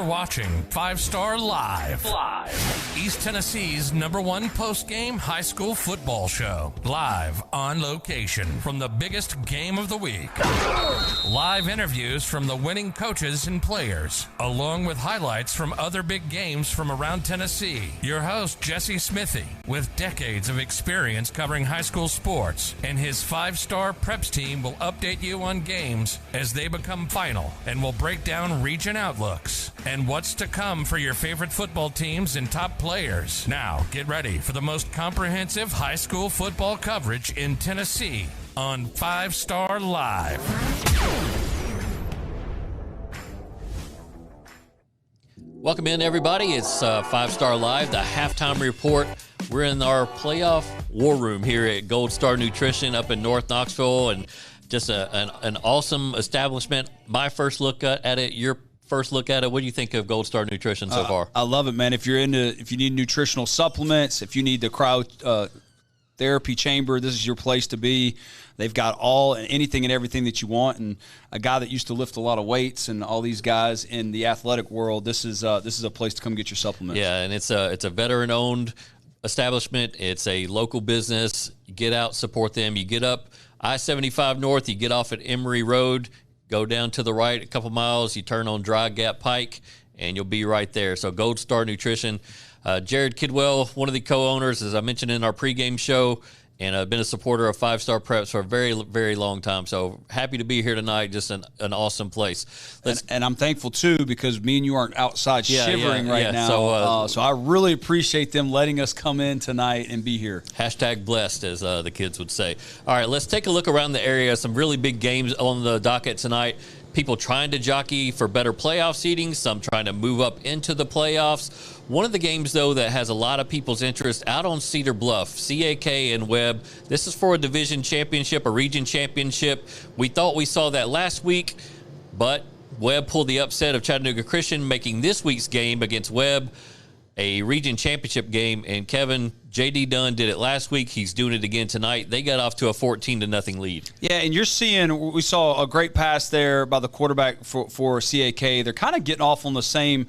You're watching 5 Star Live. East Tennessee's #1 post-game high school football show. Live on location from the biggest game of the week. Live interviews from the winning coaches and players, along with highlights from other big games from around Tennessee. Your host, Jesse Smithy, with decades of experience covering high school sports, and his 5-star preps team will update you on games as they become final and will break down region outlooks and what's to come for your favorite football teams and top players. Now, get ready for the most comprehensive high school football coverage in Tennessee on 5 Star Live. Welcome in, everybody. It's 5 Star Live, the halftime report. We're in our playoff war room here at Gold Star Nutrition up in North Knoxville, and just an awesome establishment. My first look at it, your first look at it. What do you think of Gold Star Nutrition so far? I love it, man. If you need nutritional supplements, if you need the cryo therapy chamber, this is your place to be. They've got anything and everything that you want. And a guy that used to lift a lot of weights and all these guys in the athletic world, this is a place to come get your supplements. Yeah, and it's a veteran-owned establishment. It's a local business. You get out, support them. You get up I-75 North, you get off at Emory Road, go down to the right a couple miles, you turn on Dry Gap Pike, and you'll be right there. So Gold Star Nutrition. Jared Kidwell, one of the co-owners, as I mentioned in our pregame show, and I've been a supporter of 5 Star Preps for a very, very long time. So happy to be here tonight. Just an awesome place. And I'm thankful, too, because me and you aren't outside shivering right now. So I really appreciate them letting us come in tonight and be here. Hashtag blessed, as the kids would say. All right, let's take a look around the area. Some really big games on the docket tonight. People trying to jockey for better playoff seeding, some trying to move up into the playoffs. One of the games, though, that has a lot of people's interest out on Cedar Bluff, CAK and Webb. This is for a division championship, a region championship. We thought we saw that last week, but Webb pulled the upset of Chattanooga Christian, making this week's game against Webb a region championship game. And Kevin, J.D. Dunn did it last week. He's doing it again tonight. They got off to a 14-0 lead. Yeah, and we saw a great pass there by the quarterback for CAK. They're kind of getting off on the same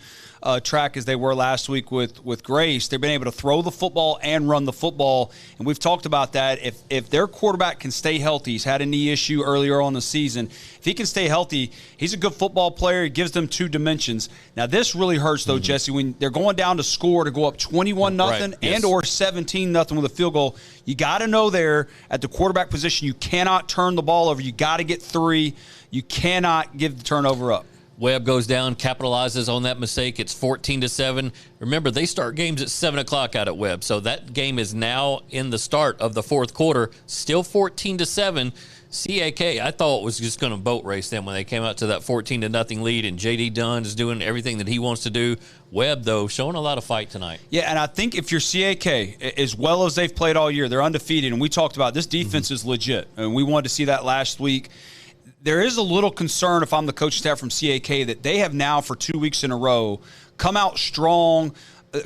track as they were last week with Grace. They've been able to throw the football and run the football, and we've talked about that. If their quarterback can stay healthy, he's had a knee issue earlier on in the season. If he can stay healthy, he's a good football player. He gives them 2 dimensions. Now, this really hurts, though, Jesse, when they're going down to score to go up 21-0 and or 17-0 with a field goal. You got to know there at the quarterback position, you cannot turn the ball over. You got to get 3. You cannot give the turnover up. Webb goes down, capitalizes on that mistake. It's 14-7. Remember, they start games at 7 o'clock out at Webb, so that game is now in the start of the fourth quarter. Still 14-7. CAK, I thought was just going to boat race them when they came out to that 14-0 lead, and J.D. Dunn is doing everything that he wants to do. Webb, though, showing a lot of fight tonight. Yeah, and I think if you're CAK, as well as they've played all year, they're undefeated, and we talked about this defense is legit, and we wanted to see that last week. There is a little concern if I'm the coaching staff from CAK that they have now for 2 weeks in a row come out strong,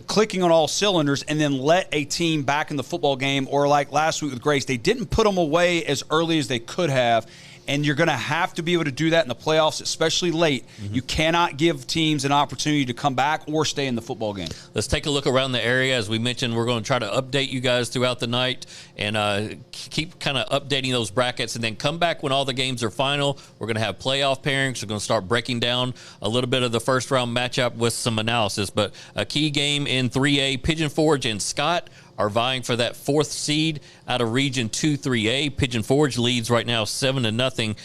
clicking on all cylinders, and then let a team back in the football game, or like last week with Grace, they didn't put them away as early as they could have. And you're going to have to be able to do that in the playoffs, especially late. You cannot give teams an opportunity to come back or stay in the football game. Let's take a look around the area. As we mentioned, we're going to try to update you guys throughout the night and keep kind of updating those brackets, and then come back when all the games are final. We're going to have playoff pairings. We're going to start breaking down a little bit of the first-round matchup with some analysis. But a key game in 3A, Pigeon Forge and Scott are vying for that 4th seed out of Region 2 3A. Pigeon Forge leads right now 7-0.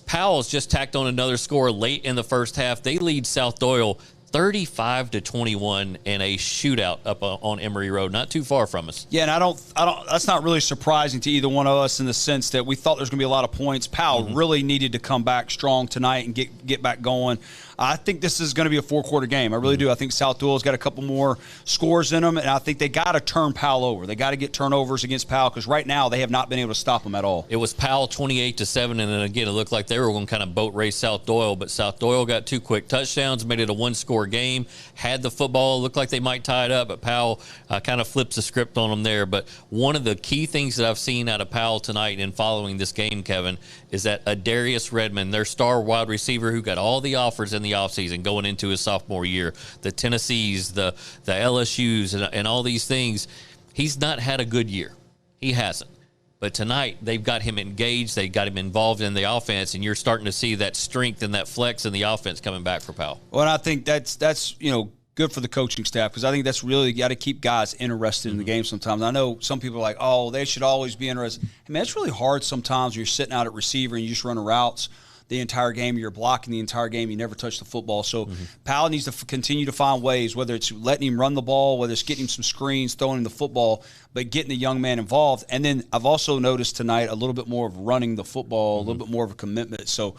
Powell's just tacked on another score late in the first half. They lead South Doyle 35-21 in a shootout up on Emory Road, not too far from us. Yeah, and I don't. That's not really surprising to either one of us in the sense that we thought there's going to be a lot of points. Powell really needed to come back strong tonight and get back going. I think this is going to be a 4-quarter game. I really do. I think South Doyle's got a couple more scores in them, and I think they got to turn Powell over. They got to get turnovers against Powell because right now they have not been able to stop them at all. It was Powell 28-7, and then again it looked like they were going to kind of boat race South Doyle, but South Doyle got 2 quick touchdowns, made it a 1-score high-score game, had the football, looked like they might tie it up, but Powell kind of flips the script on them there. But one of the key things that I've seen out of Powell tonight in following this game, Kevin, is that Adarius Redmond, their star wide receiver who got all the offers in the offseason going into his sophomore year, the Tennessees, the LSUs, and all these things, he's not had a good year. He hasn't. But tonight, they've got him engaged. They got him involved in the offense, and you're starting to see that strength and that flex in the offense coming back for Powell. Well, and I think that's good for the coaching staff, because I think that's really got to keep guys interested in the game sometimes. I know some people are like, oh, they should always be interested. I mean, it's really hard sometimes when you're sitting out at receiver and you just run routes the entire game, you're blocking the entire game, you never touch the football. So Powell needs to continue to find ways, whether it's letting him run the ball, whether it's getting him some screens, throwing him the football, but getting the young man involved. And then I've also noticed tonight a little bit more of running the football, a little bit more of a commitment. So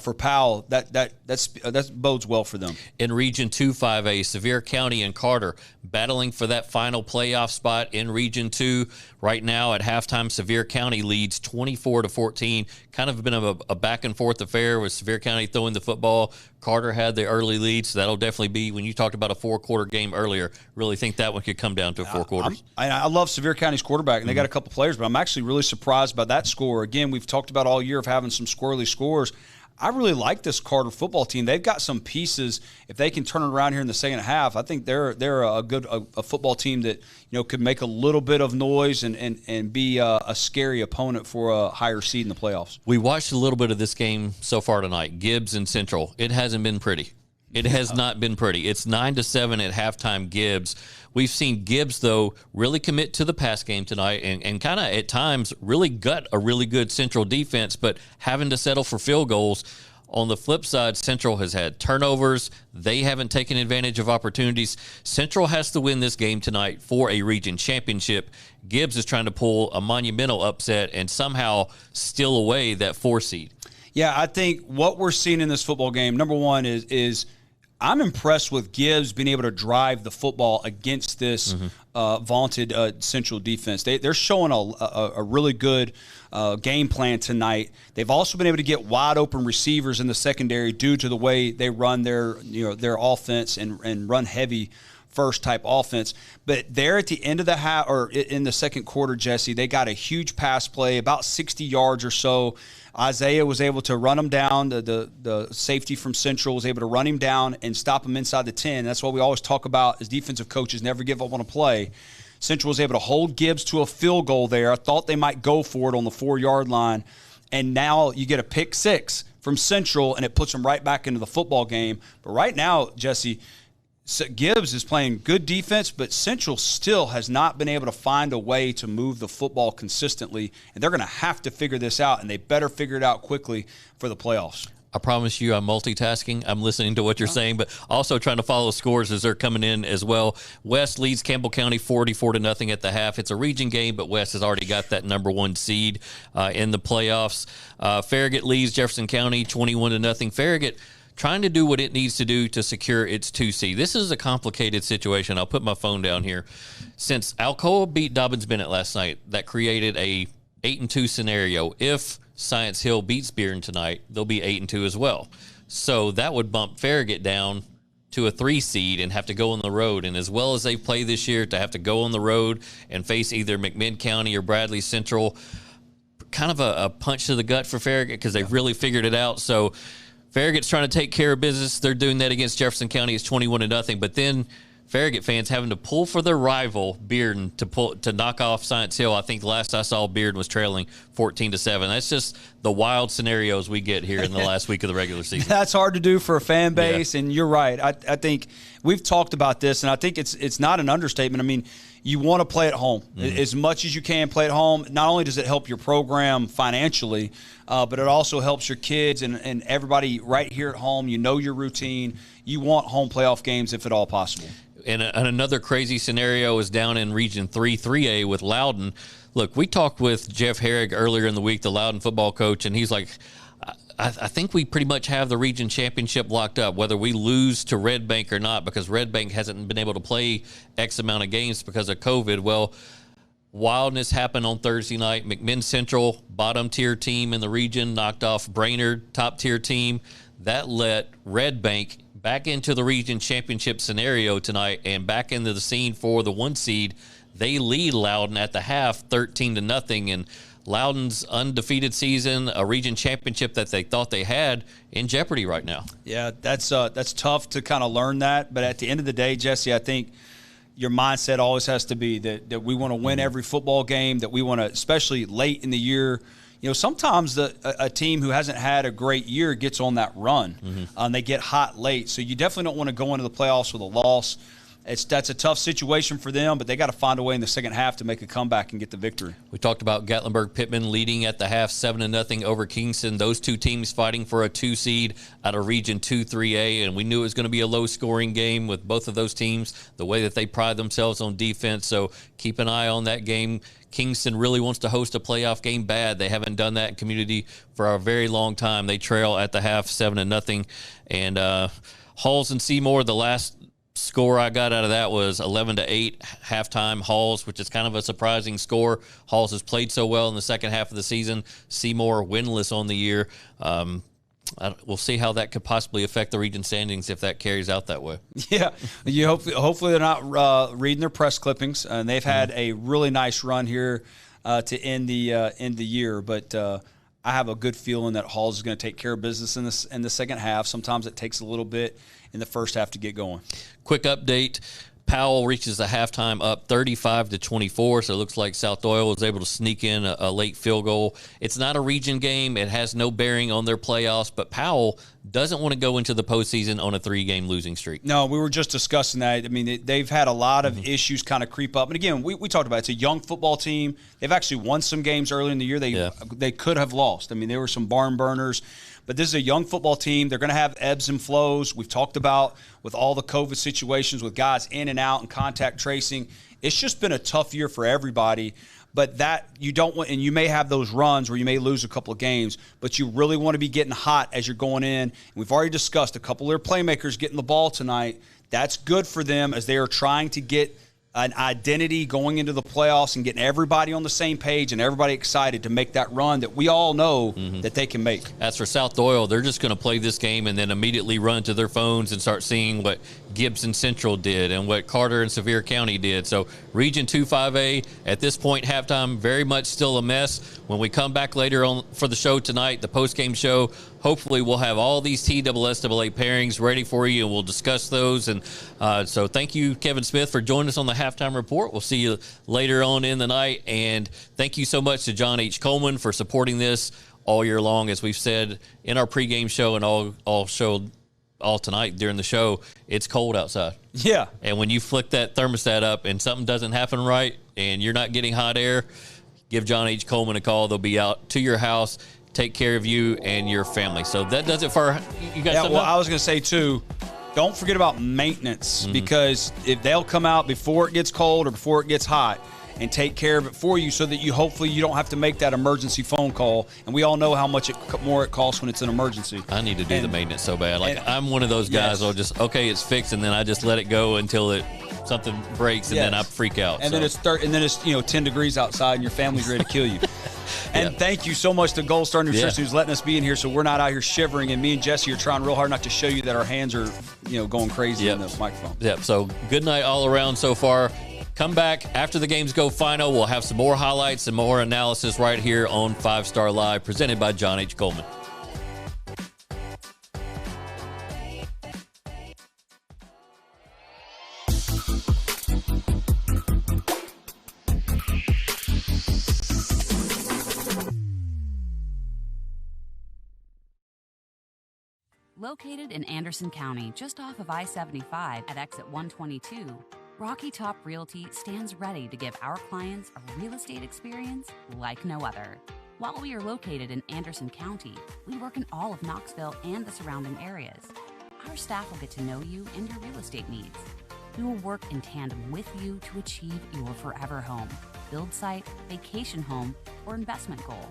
for Powell, that bodes well for them. In Region 2 5A, Sevier County and Carter battling for that final playoff spot in Region 2. Right now at halftime, Sevier County leads 24-14. Kind of been a back-and-forth affair with Sevier County throwing the football. Carter had the early lead, so that'll definitely be, when you talked about a four-quarter game earlier, really think that one could come down to four quarters. I love Sevier County's quarterback, and they got a couple players, but I'm actually really surprised by that score. Again, we've talked about all year of having some squirrely scores. I really like this Carter football team. They've got some pieces. If they can turn it around here in the second half, I think they're a good football team that could make a little bit of noise and be a scary opponent for a higher seed in the playoffs. We watched a little bit of this game so far tonight. Gibbs and Central. It hasn't been pretty. It has not been pretty. It's 9-7 at halftime, Gibbs. We've seen Gibbs, though, really commit to the pass game tonight and kind of at times really gut a really good Central defense, but having to settle for field goals. On the flip side, Central has had turnovers. They haven't taken advantage of opportunities. Central has to win this game tonight for a region championship. Gibbs is trying to pull a monumental upset and somehow steal away that 4 seed. Yeah, I think what we're seeing in this football game, number one, is I'm impressed with Gibbs being able to drive the football against this vaunted Central defense. They're showing a really good game plan tonight. They've also been able to get wide open receivers in the secondary due to the way they run their offense and run heavy first type offense. But there at the end of the half, or in the second quarter, Jesse, they got a huge pass play, about 60 yards or so. Isaiah was able to run him down. The safety from Central was able to run him down and stop him inside the 10. That's what we always talk about as defensive coaches, never give up on a play. Central was able to hold Gibbs to a field goal there. I thought they might go for it on the 4-yard line. And now you get a pick six from Central, and it puts them right back into the football game. But right now, Jesse, Gibbs is playing good defense, but Central still has not been able to find a way to move the football consistently, and they're going to have to figure this out, and they better figure it out quickly for the playoffs. I promise you I'm multitasking. I'm listening to what you're saying, but also trying to follow scores as they're coming in as well. West leads Campbell County 44-0 at the half. It's a region game, but West has already got that number 1 seed in the playoffs. Farragut leads Jefferson County 21-0. Farragut trying to do what it needs to do to secure its 2 seed. This is a complicated situation. I'll put my phone down here. Since Alcoa beat Dobbins-Bennett last night, that created a 8-2 scenario. If Science Hill beats Bearden tonight, they'll be 8-2 as well. So that would bump Farragut down to a 3 seed and have to go on the road. And as well as they've played this year, to have to go on the road and face either McMinn County or Bradley Central, kind of a punch to the gut for Farragut because they've really figured it out. So Farragut's trying to take care of business. They're doing that against Jefferson County. It's 21-0. But then Farragut fans having to pull for their rival, Bearden, to knock off Science Hill. I think the last I saw, Bearden was trailing 14-7. That's just the wild scenarios we get here in the last week of the regular season. That's hard to do for a fan base, and you're right. I think we've talked about this, and I think it's not an understatement. I mean, you want to play at home. As much as you can play at home. Not only does it help your program financially, but it also helps your kids and everybody right here at home. You know your routine. You want home playoff games if at all possible. And another crazy scenario is down in Region 3, 3A with Loudon. Look, we talked with Jeff Herrig earlier in the week, the Loudon football coach, and he's like, I think we pretty much have the region championship locked up, whether we lose to Red Bank or not, because Red Bank hasn't been able to play X amount of games because of COVID. Well, wildness happened on Thursday night. McMinn Central, bottom-tier team in the region, knocked off Brainerd, top-tier team. That let Red Bank back into the region championship scenario tonight and back into the scene for the 1 seed. They lead Loudon at the half 13-0, and Loudon's undefeated season, a region championship that they thought they had, in jeopardy right now. Yeah, that's tough to kind of learn that. But at the end of the day, Jesse, I think your mindset always has to be that we want to win every football game, that we want to, especially late in the year. Sometimes a team who hasn't had a great year gets on that run. They get hot late. So you definitely don't want to go into the playoffs with a loss. That's a tough situation for them, but they got to find a way in the second half to make a comeback and get the victory. We talked about Gatlinburg-Pittman leading at the half 7-0 over Kingston. Those two teams fighting for a 2 seed out of Region 2-3A, and we knew it was going to be a low-scoring game with both of those teams, the way that they pride themselves on defense. So keep an eye on that game. Kingston really wants to host a playoff game bad. They haven't done that in community for a very long time. They trail at the half 7-0. And Halls and Seymour, the last score I got out of that was 11-8 halftime. Halls, which is kind of a surprising score. Halls has played so well in the second half of the season. Seymour winless on the year. We'll see how that could possibly affect the region standings if that carries out that way. Yeah, hopefully they're not reading their press clippings, and they've had a really nice run here to end the year. But I have a good feeling that Halls is going to take care of business in the second half. Sometimes it takes a little bit in the first half to get going. Quick update. Powell reaches the halftime up 35-24, so it looks like South Doyle was able to sneak in a late field goal. It's not a region game. It has no bearing on their playoffs, but Powell doesn't want to go into the postseason on a 3-game losing streak. No, we were just discussing that. I mean, they've had a lot of issues kind of creep up. And again, we talked about it. It's a young football team. They've actually won some games early in the year they could have lost. I mean, there were some barn burners. But this is a young football team. They're going to have ebbs and flows. We've talked about with all the COVID situations with guys in and out and contact tracing. It's just been a tough year for everybody. But that you don't want, and you may have those runs where you may lose a couple of games, but you really want to be getting hot as you're going in. And we've already discussed a couple of their playmakers getting the ball tonight. That's good for them as they are trying to get an identity going into the playoffs and getting everybody on the same page and everybody excited to make that run that we all know that they can make. As for South Doyle, they're just going to play this game and then immediately run to their phones and start seeing what Gibson Central did and what Carter and Sevier County did. So Region 2-5A, at this point, halftime, very much still a mess. When we come back later on for the show tonight, the post-game show, hopefully we'll have all these TSSAA pairings ready for you, and we'll discuss those. And so thank you, Kevin Smith, for joining us on the Halftime Report. We'll see you later on in the night. And thank you so much to John H. Coleman for supporting this all year long. As we've said in our pregame show and all tonight during the show, it's cold outside. Yeah. And when you flick that thermostat up and something doesn't happen right and you're not getting hot air, give John H. Coleman a call. They'll be out to your house, take care of you and your family. So that does it for you guys. Yeah, well, I was going to say, too, don't forget about maintenance because if they'll come out before it gets cold or before it gets hot and take care of it for you so that you hopefully you don't have to make that emergency phone call. And we all know how much more it costs when it's an emergency. I need to do the maintenance so bad. Like, I'm one of those guys that'll just, okay, it's fixed, and then I just let it go until something breaks, and then I freak out. And then it's 10 degrees outside, and your family's ready to kill you. And thank you so much to Gold Star Nutrition who's letting us be in here so we're not out here shivering. And me and Jesse are trying real hard not to show you that our hands are, going crazy in the microphone. Yep. So good night all around so far. Come back after the games go final. We'll have some more highlights and more analysis right here on 5 Star Live, presented by John H. Coleman. Located in Anderson County, just off of I-75 at exit 122, Rocky Top Realty stands ready to give our clients a real estate experience like no other. While we are located in Anderson County, we work in all of Knoxville and the surrounding areas. Our staff will get to know you and your real estate needs. We will work in tandem with you to achieve your forever home, build site, vacation home, or investment goal.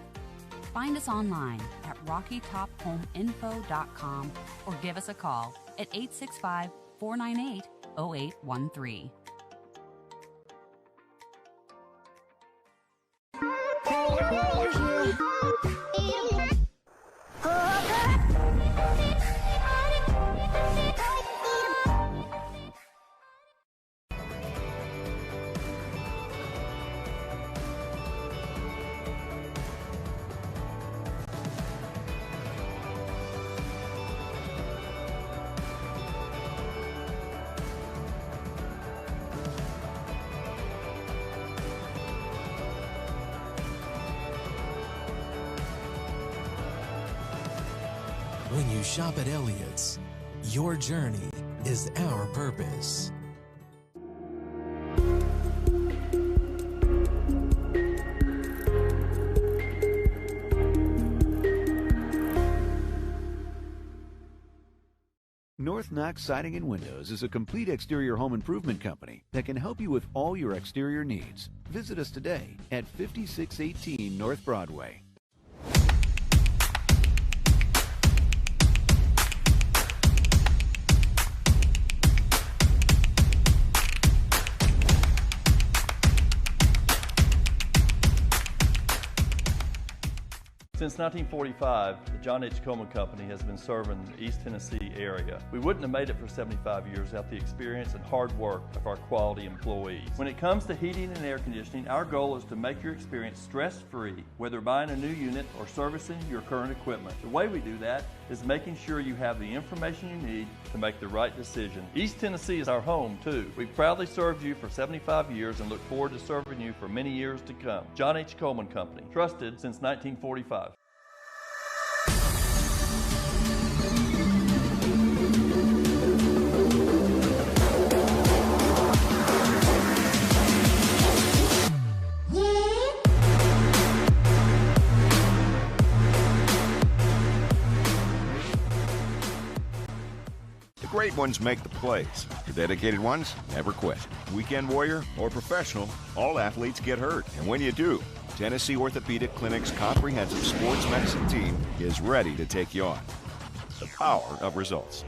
Find us online at rockytophomeinfo.com or give us a call at 865-498-0813. When you shop at Elliott's, your journey is our purpose. North Knox Siding and Windows is a complete exterior home improvement company that can help you with all your exterior needs. Visit us today at 5618 North Broadway. Since 1945, the John H. Coleman Company has been serving the East Tennessee area. We wouldn't have made it for 75 years without the experience and hard work of our quality employees. When it comes to heating and air conditioning, our goal is to make your experience stress-free, whether buying a new unit or servicing your current equipment. The way we do that is making sure you have the information you need to make the right decision. East Tennessee is our home, too. We've proudly served you for 75 years and look forward to serving you for many years to come. John H. Coleman Company, trusted since 1945. The great ones make the plays. The dedicated ones never quit. Weekend warrior or professional, all athletes get hurt. And when you do, Tennessee Orthopedic Clinic's comprehensive sports medicine team is ready to take you on. The power of results.